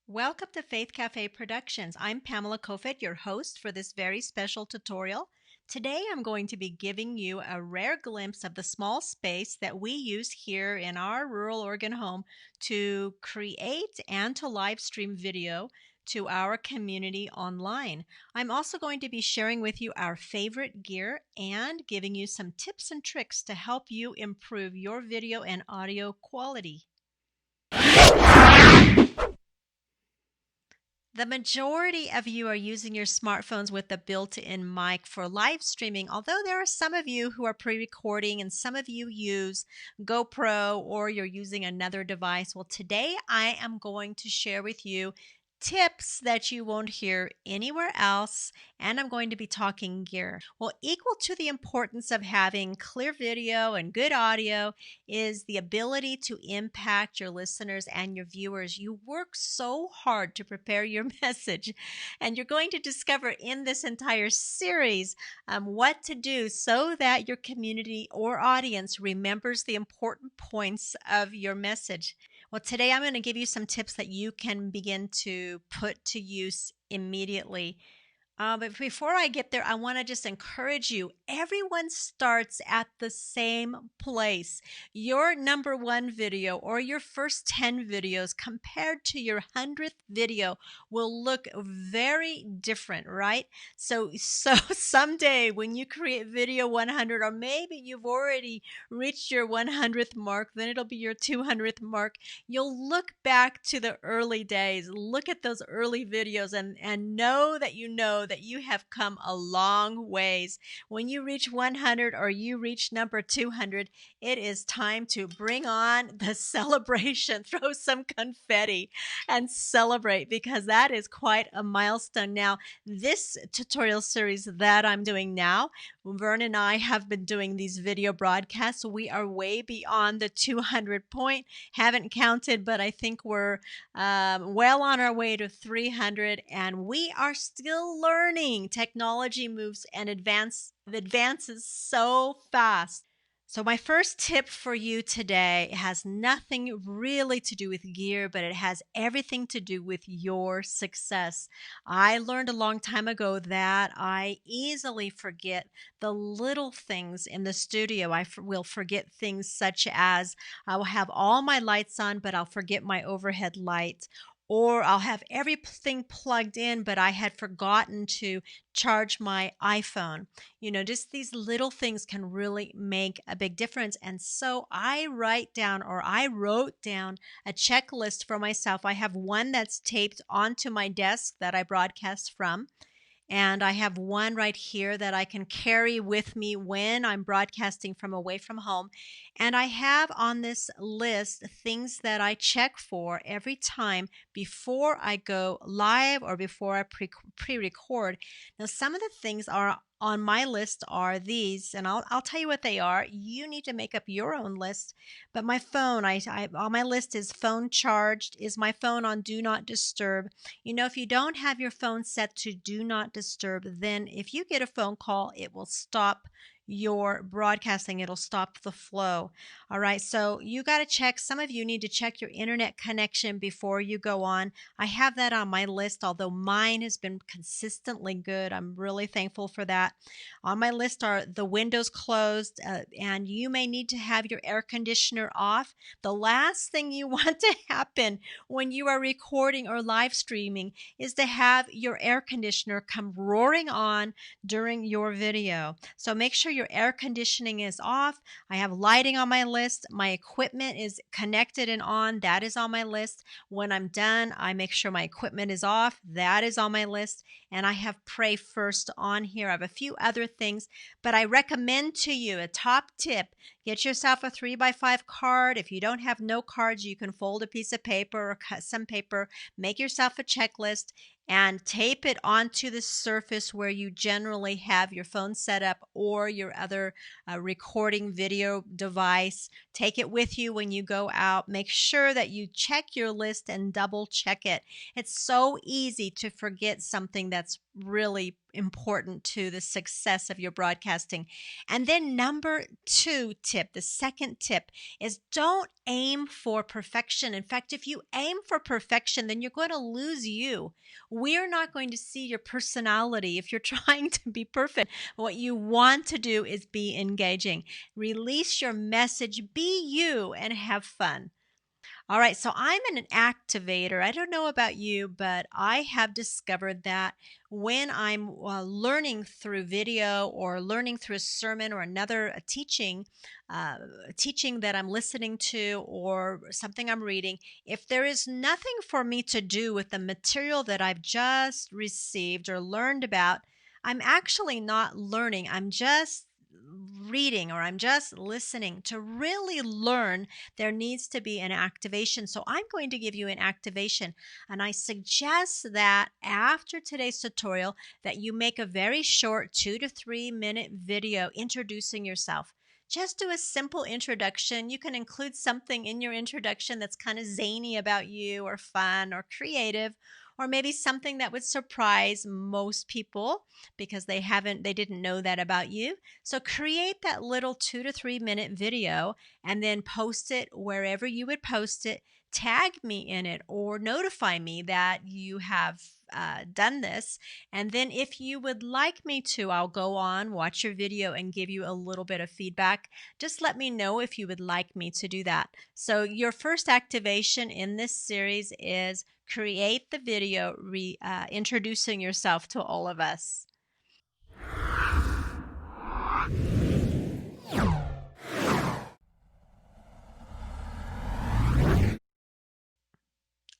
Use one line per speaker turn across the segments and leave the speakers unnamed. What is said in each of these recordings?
Welcome to Faith Cafe Productions. I'm Pamela Kofet, your host for this very special tutorial. Today I'm going to be giving you a rare glimpse of the small space that we use here in our rural Oregon home to create and to live stream video to our community online. I'm also going to be sharing with you our favorite gear and giving you some tips and tricks to help you improve your video and audio quality. The majority of you are using your smartphones with a built-in mic for live streaming, although there are some of you who are pre-recording and some of you use GoPro or you're using another device. Well, today I am going to share with you tips that you won't hear anywhere else, and I'm going to be talking gear. Well, equal to the importance of having clear video and good audio is the ability to impact your listeners and your viewers. You work so hard to prepare your message, and you're going to discover in this entire series what to do so that your community or audience remembers the important points of your message. Well, today I'm going to give you some tips that you can begin to put to use immediately. But before I get there, I want to just encourage you. Everyone starts at the same place. Your number one video or your first 10 videos compared to your 100th video will look very different, right? So someday when you create video 100, or maybe you've already reached your 100th mark, then it'll be your 200th mark. You'll look back to the early days, look at those early videos and know that you have come a long ways. When you reach 100 or you reach number 200, it is time to bring on the celebration. Throw some confetti and celebrate, because that is quite a milestone. Now, this tutorial series that I'm doing now, Vern and I have been doing these video broadcasts. We are way beyond the 200 point. Haven't counted, but I think we're well on our way to 300, and we are still learning. Technology moves and advances so fast. So my first tip for you today has nothing really to do with gear, but it has everything to do with your success. I learned a long time ago that I easily forget the little things in the studio. I will forget things such as I will have all my lights on, but I'll forget my overhead light. Or I'll have everything plugged in, but I had forgotten to charge my iPhone. Just these little things can really make a big difference. And so I wrote down a checklist for myself. I have one that's taped onto my desk that I broadcast from. And I have one right here that I can carry with me when I'm broadcasting from away from home. And I have on this list things that I check for every time before I go live or before I pre-record. Now, some of the things are on my list are these, and I'll tell you what they are. You need to make up your own list. But my phone, I on my list is phone charged. Is my phone on do not disturb? If you don't have your phone set to do not disturb, then if you get a phone call, it will stop your broadcasting. It'll stop the flow. All right. So you got to check. Some of you need to check your internet connection before you go on. I have that on my list, although mine has been consistently good. I'm really thankful for that. On my list are the windows closed, and you may need to have your air conditioner off. The last thing you want to happen when you are recording or live streaming is to have your air conditioner come roaring on during your video. So make sure your air conditioning is off. I have lighting on my list. My equipment is connected and on. That is on my list. When I'm done, I make sure my equipment is off. That is on my list. And I have pray first on here. I have a few other things, but I recommend to you a top tip. Get yourself a 3x5 card. If you don't have no cards, you can fold a piece of paper or cut some paper. Make yourself a checklist and tape it onto the surface where you generally have your phone set up or your other recording video device. Take it with you when you go out. Make sure that you check your list and double check it. It's so easy to forget something that's really important to the success of your broadcasting. And then number 2 tip, the second tip is don't aim for perfection. In fact, if you aim for perfection, then you're going to lose you. We're not going to see your personality if you're trying to be perfect. What you want to do is be engaging. Release your message, be you, and have fun. All right, so I'm an activator. I don't know about you, but I have discovered that when I'm learning through video or learning through a sermon or another teaching that I'm listening to or something I'm reading, if there is nothing for me to do with the material that I've just received or learned about, I'm actually not learning. I'm just reading or I'm just listening. To really learn, there needs to be an activation. So I'm going to give you an activation, and I suggest that after today's tutorial that you make a very short 2 to 3 minute video introducing yourself. Just do a simple introduction. You can include something in your introduction that's kind of zany about you or fun or creative, or maybe something that would surprise most people because they didn't know that about you. So create that little 2 to 3 minute video and then post it wherever you would post it. Tag me in it or notify me that you have done this. And then if you would like me to, I'll go on, watch your video, and give you a little bit of feedback. Just let me know if you would like me to do that. So your first activation in this series is create the video introducing yourself to all of us.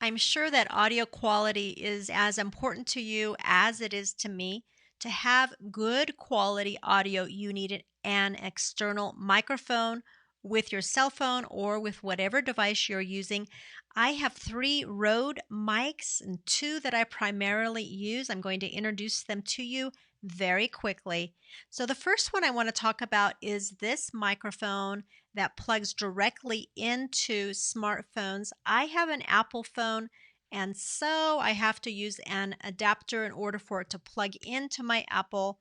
I'm sure that audio quality is as important to you as it is to me. To have good quality audio, you need an external microphone with your cell phone or with whatever device you're using. I have 3 Rode mics and 2 that I primarily use. I'm going to introduce them to you very quickly. So the first one I want to talk about is this microphone that plugs directly into smartphones. I have an Apple phone, and so I have to use an adapter in order for it to plug into my Apple.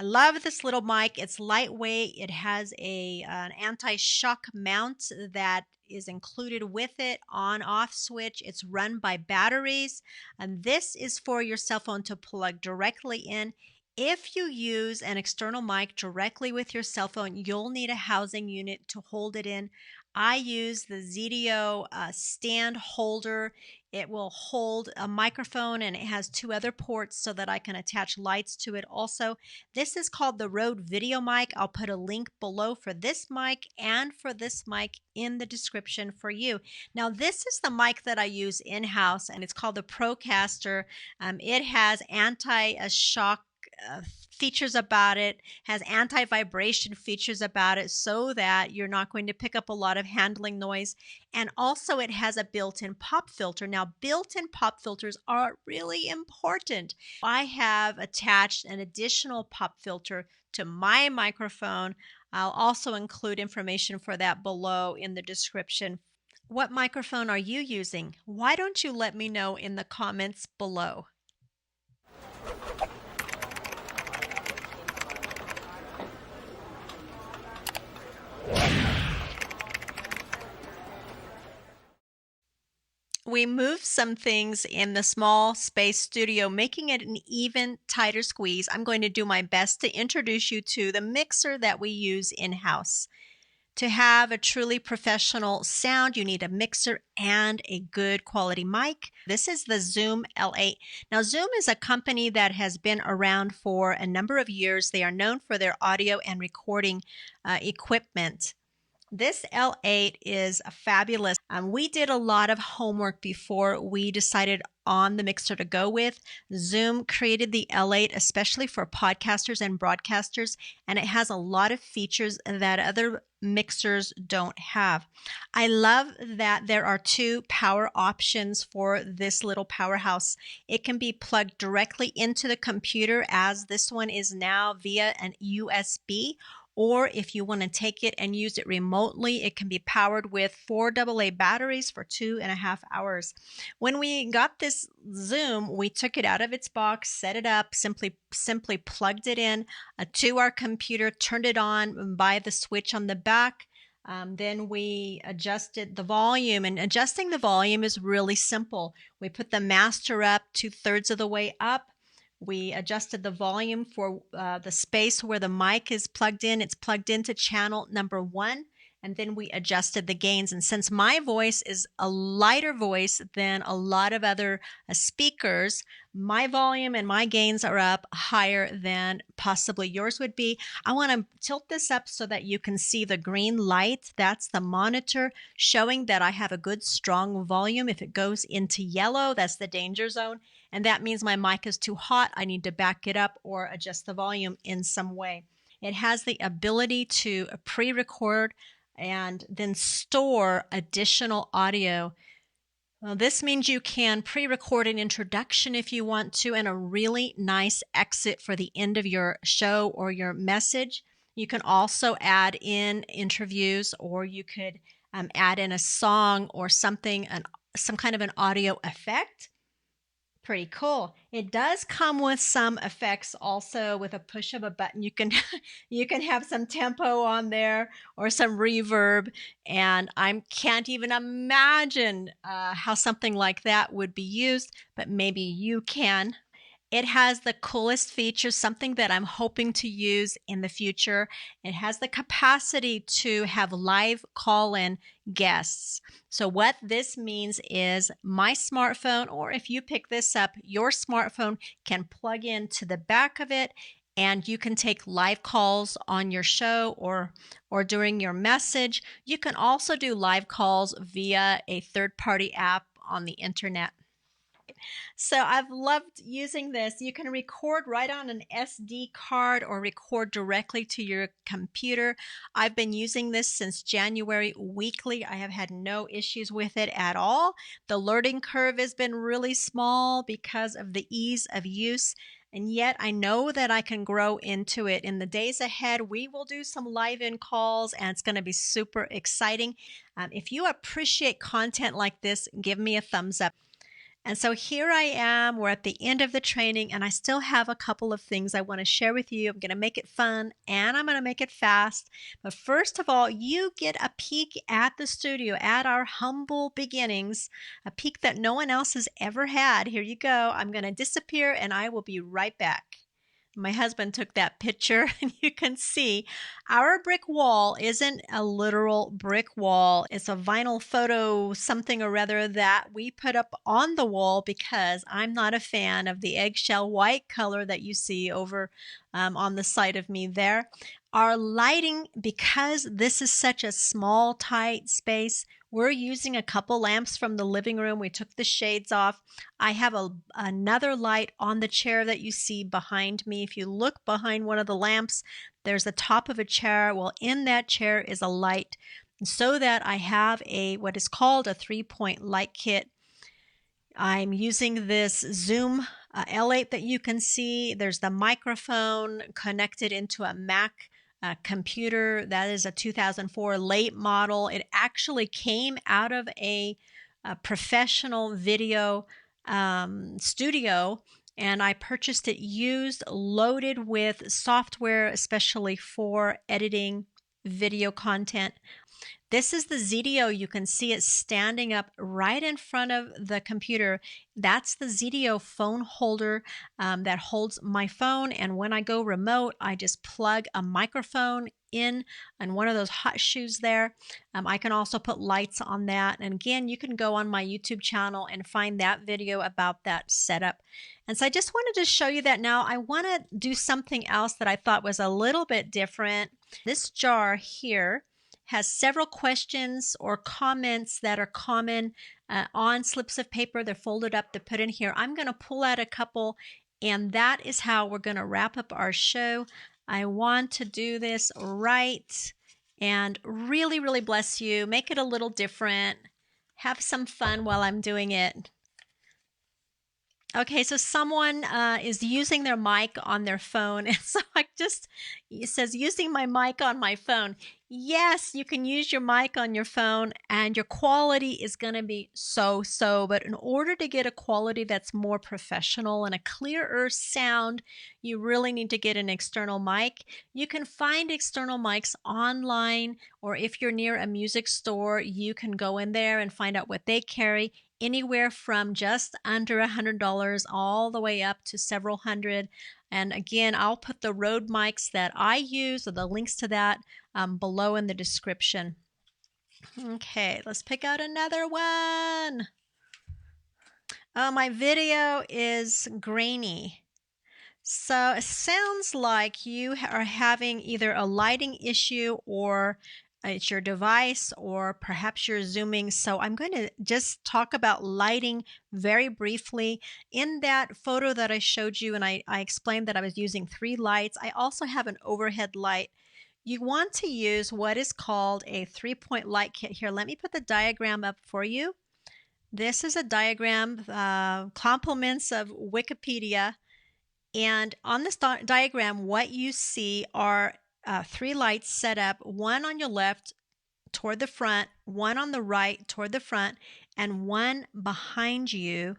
I love this little mic. It's lightweight. It has an anti-shock mount that is included with it, on-off switch. It's run by batteries, and this is for your cell phone to plug directly in. If you use an external mic directly with your cell phone, you'll need a housing unit to hold it in. I use the ZDO stand holder. It will hold a microphone, and it has 2 other ports so that I can attach lights to it also. This is called the Rode Video Mic. I'll put a link below for this mic and for this mic in the description for you. Now, this is the mic that I use in-house, and it's called the Procaster. It has anti-shock features about it, has anti-vibration features about it so that you're not going to pick up a lot of handling noise. And also it has a built-in pop filter. Now, built-in pop filters are really important. I have attached an additional pop filter to my microphone. I'll also include information for that below in the description. What microphone are you using? Why don't you let me know in the comments below? We moved some things in the small space studio, making it an even tighter squeeze. I'm going to do my best to introduce you to the mixer that we use in-house. To have a truly professional sound, you need a mixer and a good quality mic. This is the Zoom L8. Now, Zoom is a company that has been around for a number of years. They are known for their audio and recording equipment. This L8 is fabulous. We did a lot of homework before we decided on the mixer to go with. Zoom created the L8 especially for podcasters and broadcasters, and it has a lot of features that other mixers don't have. I love that there are 2 power options for this little powerhouse. It can be plugged directly into the computer, as this one is now via an USB, or if you want to take it and use it remotely, it can be powered with 4 AA batteries for 2.5 hours. When we got this Zoom, we took it out of its box, set it up, simply plugged it in to our computer, turned it on by the switch on the back. Then we adjusted the volume, and adjusting the volume is really simple. We put the master up 2/3 of the way up. We adjusted the volume for the space where the mic is plugged in. It's plugged into channel number 1. And then we adjusted the gains. And since my voice is a lighter voice than a lot of other speakers, my volume and my gains are up higher than possibly yours would be. I want to tilt this up so that you can see the green light. That's the monitor showing that I have a good strong volume. If it goes into yellow, that's the danger zone. And that means my mic is too hot. I need to back it up or adjust the volume in some way. It has the ability to pre-record and then store additional audio. Well, this means you can pre-record an introduction if you want to, and a really nice exit for the end of your show or your message. You can also add in interviews, or you could add in a song or something, some kind of an audio effect. Pretty cool. It does come with some effects also. With a push of a button, you can you can have some tempo on there or some reverb, and I can't even imagine how something like that would be used, but maybe you can. It has the coolest features, something that I'm hoping to use in the future. It has the capacity to have live call-in guests. So what this means is my smartphone, or if you pick this up, your smartphone can plug into the back of it, and you can take live calls on your show or during your message. You can also do live calls via a third-party app on the internet. So I've loved using this. You can record right on an SD card or record directly to your computer. I've been using this since January weekly. I have had no issues with it at all. The learning curve has been really small because of the ease of use. And yet I know that I can grow into it. In the days ahead, we will do some live-in calls, and it's going to be super exciting. If you appreciate content like this, give me a thumbs up. And so here I am, we're at the end of the training, and I still have a couple of things I want to share with you. I'm going to make it fun, and I'm going to make it fast. But first of all, you get a peek at the studio, at our humble beginnings, a peek that no one else has ever had. Here you go. I'm going to disappear, and I will be right back. My husband took that picture, and you can see our brick wall isn't a literal brick wall. It's a vinyl photo something or other that we put up on the wall because I'm not a fan of the eggshell white color that you see over on the side of me there. Our lighting, because this is such a small, tight space, we're using a couple lamps from the living room. We took the shades off. I have another light on the chair that you see behind me. If you look behind one of the lamps, there's the top of a chair. Well, in that chair is a light, so that I have what is called a 3-point light kit. I'm using this Zoom L8 that you can see. There's the microphone connected into a Mac computer. That is a 2004 late model. It actually came out of a professional video studio, and I purchased it used, loaded with software, especially for editing video content. This is the ZDO. You can see it standing up right in front of the computer. That's the ZDO phone holder that holds my phone. And when I go remote, I just plug a microphone in on one of those hot shoes there. I can also put lights on that. And again, you can go on my YouTube channel and find that video about that setup. And so I just wanted to show you that. Now I want to do something else that I thought was a little bit different. This jar here has several questions or comments that are common on slips of paper. They're folded up to put in here. I'm going to pull out a couple, and that is how we're going to wrap up our show. I want to do this right and really, really bless you. Make it a little different. Have some fun while I'm doing it. Okay, so someone is using their mic on their phone. And so it says using my mic on my phone. Yes, you can use your mic on your phone and your quality is going to be so. But in order to get a quality that's more professional and a clearer sound, you really need to get an external mic. You can find external mics online, or if you're near a music store, you can go in there and find out what they carry, anywhere from just under $100 all the way up to several hundred. And again, I'll put the Rode mics that I use, or the links to that, below in the description. Okay, let's pick out another one. Oh, my video is grainy. So it sounds like you are having either a lighting issue, or it's your device, or perhaps you're zooming. So I'm going to just talk about lighting very briefly. In that photo that I showed you, and I explained that I was using 3 lights, I also have an overhead light. You want to use what is called a 3-point light kit. Here, let me put the diagram up for you. This is a diagram, compliments of Wikipedia. And on this diagram, what you see are 3 lights set up, one on your left toward the front, one on the right toward the front, and one behind you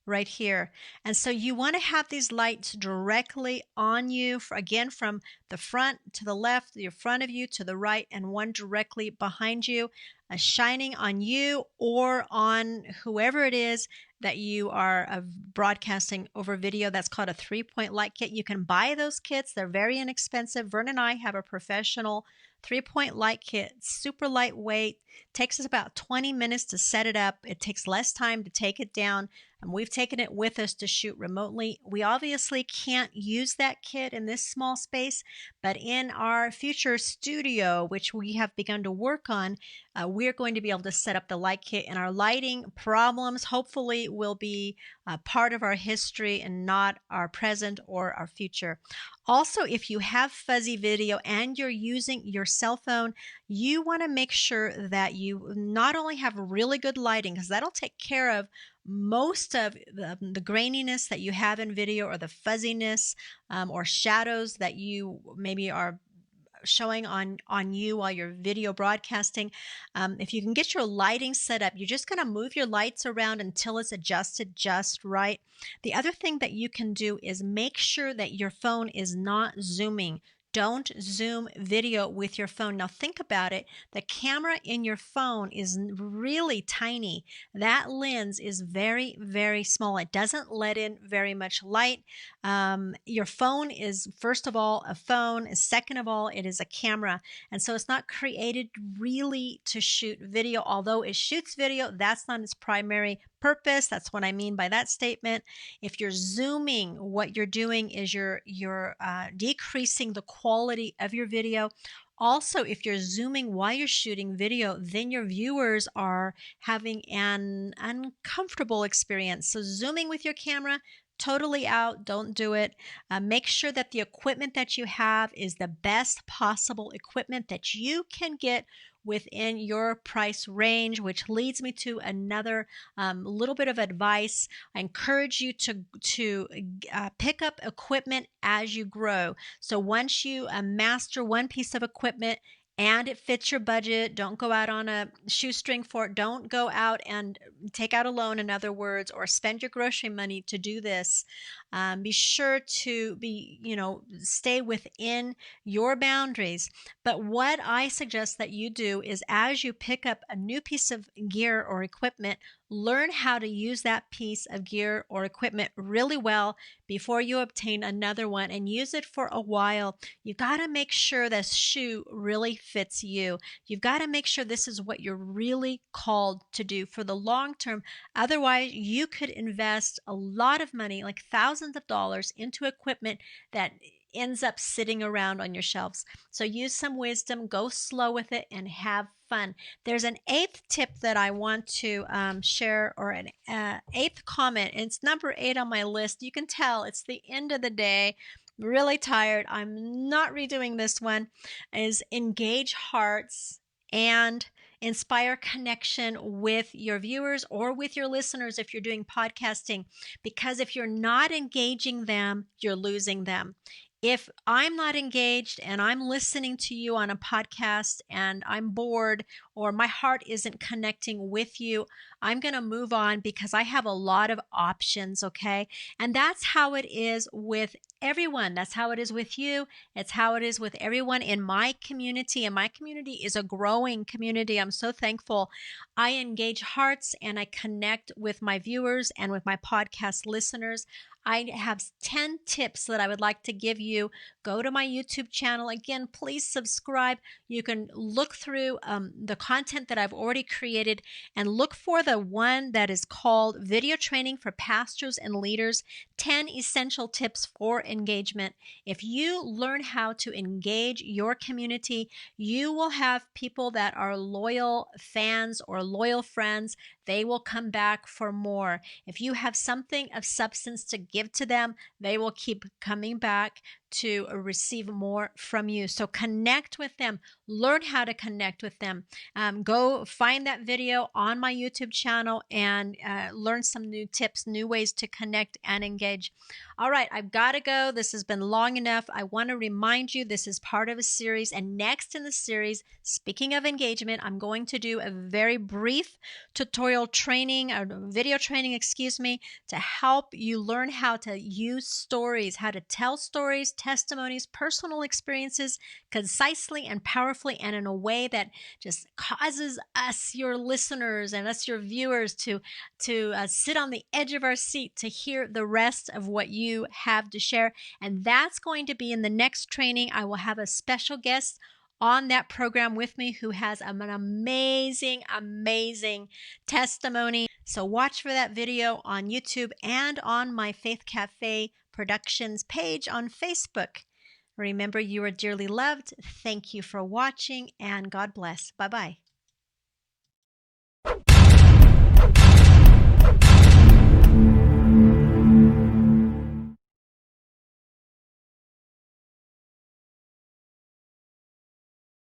right here. And so you want to have these lights directly on you, again, from the front to the left, the front of you to the right, and one directly behind you, shining on you or on whoever it is that you are broadcasting over video. That's called a 3-point light kit. You can buy those kits. They're very inexpensive. Vern and I have a professional 3-point light kit, super lightweight, takes us about 20 minutes to set it up. It takes less time to take it down. And we've taken it with us to shoot remotely. We obviously can't use that kit in this small space, but in our future studio, which we have begun to work on, we're going to be able to set up the light kit, and our lighting problems hopefully will be part of our history and not our present or our future. Also, if you have fuzzy video and you're using your cell phone, you want to make sure that you not only have really good lighting, because that'll take care of most of the graininess that you have in video, or the fuzziness, or shadows that you maybe are showing on you while you're video broadcasting. If you can get your lighting set up, you're just going to move your lights around until it's adjusted just right. The other thing that you can do is make sure that your phone is not zooming. Don't zoom video with your phone. Now think about it. The camera in your phone is really tiny. That lens is very small. It doesn't let in very much light. Your phone is, first of all, a phone. Second of all, it is a camera. And so it's not created really to shoot video. Although it shoots video, that's not its primary purpose. That's what I mean by that statement. If you're zooming, what you're doing is you're decreasing the quality of your video. Also, if you're zooming while you're shooting video, then your viewers are having an uncomfortable experience. So zooming with your camera, totally out. Don't do it. Make sure that the equipment that you have is the best possible equipment that you can get within your price range, which leads me to another little bit of advice. I encourage you to pick up equipment as you grow. So once you master one piece of equipment and it fits your budget, don't go out on a shoestring for it. Don't go out and take out a loan, in other words, or spend your grocery money to do this. Be sure to stay within your boundaries. But what I suggest that you do is, as you pick up a new piece of gear or equipment, learn how to use that piece of gear or equipment really well before you obtain another one, and use it for a while. You got to make sure this shoe really fits you. You've got to make sure this is what you're really called to do for the long term. Otherwise, you could invest a lot of money, like thousands of dollars, into equipment that ends up sitting around on your shelves. So use some wisdom, go slow with it, and have fun. There's an 8th tip that I want to share, or an 8th comment. It's number 8 on my list. You can tell it's the end of the day. Really tired. I'm not redoing this one. Is engage hearts and inspire connection with your viewers or with your listeners if you're doing podcasting, because if you're not engaging them, you're losing them. If I'm not engaged and I'm listening to you on a podcast and I'm bored or my heart isn't connecting with you, I'm going to move on because I have a lot of options, okay? And that's how it is with everyone. That's how it is with you. It's how it is with everyone in my community. And my community is a growing community. I'm so thankful. I engage hearts and I connect with my viewers and with my podcast listeners. I have 10 tips that I would like to give you. Go to my YouTube channel. Again, please subscribe. You can look through the content that I've already created and look for the one that is called Video Training for Pastors and Leaders, 10 Essential Tips for Engagement. If you learn how to engage your community, you will have people that are loyal fans or loyal friends. They will come back for more. If you have something of substance to give to them, they will keep coming back to receive more from you. So connect with them. Learn how to connect with them. Go find that video on my YouTube channel and learn some new tips, new ways to connect and engage. All right, I've got to go. This has been long enough. I want to remind you this is part of a series. And next in the series, speaking of engagement, I'm going to do a very brief tutorial training, or video training, to help you learn how to use stories, how to tell stories, testimonies, personal experiences concisely and powerfully and in a way that just causes us, your listeners, and us, your viewers, to sit on the edge of our seat to hear the rest of what you have to share. And that's going to be in the next training. I will have a special guest on that program with me who has an amazing, amazing testimony. So watch for that video on YouTube and on my Faith Cafe Productions page on Facebook. Remember, you are dearly loved. Thank you for watching, and God bless. Bye-bye.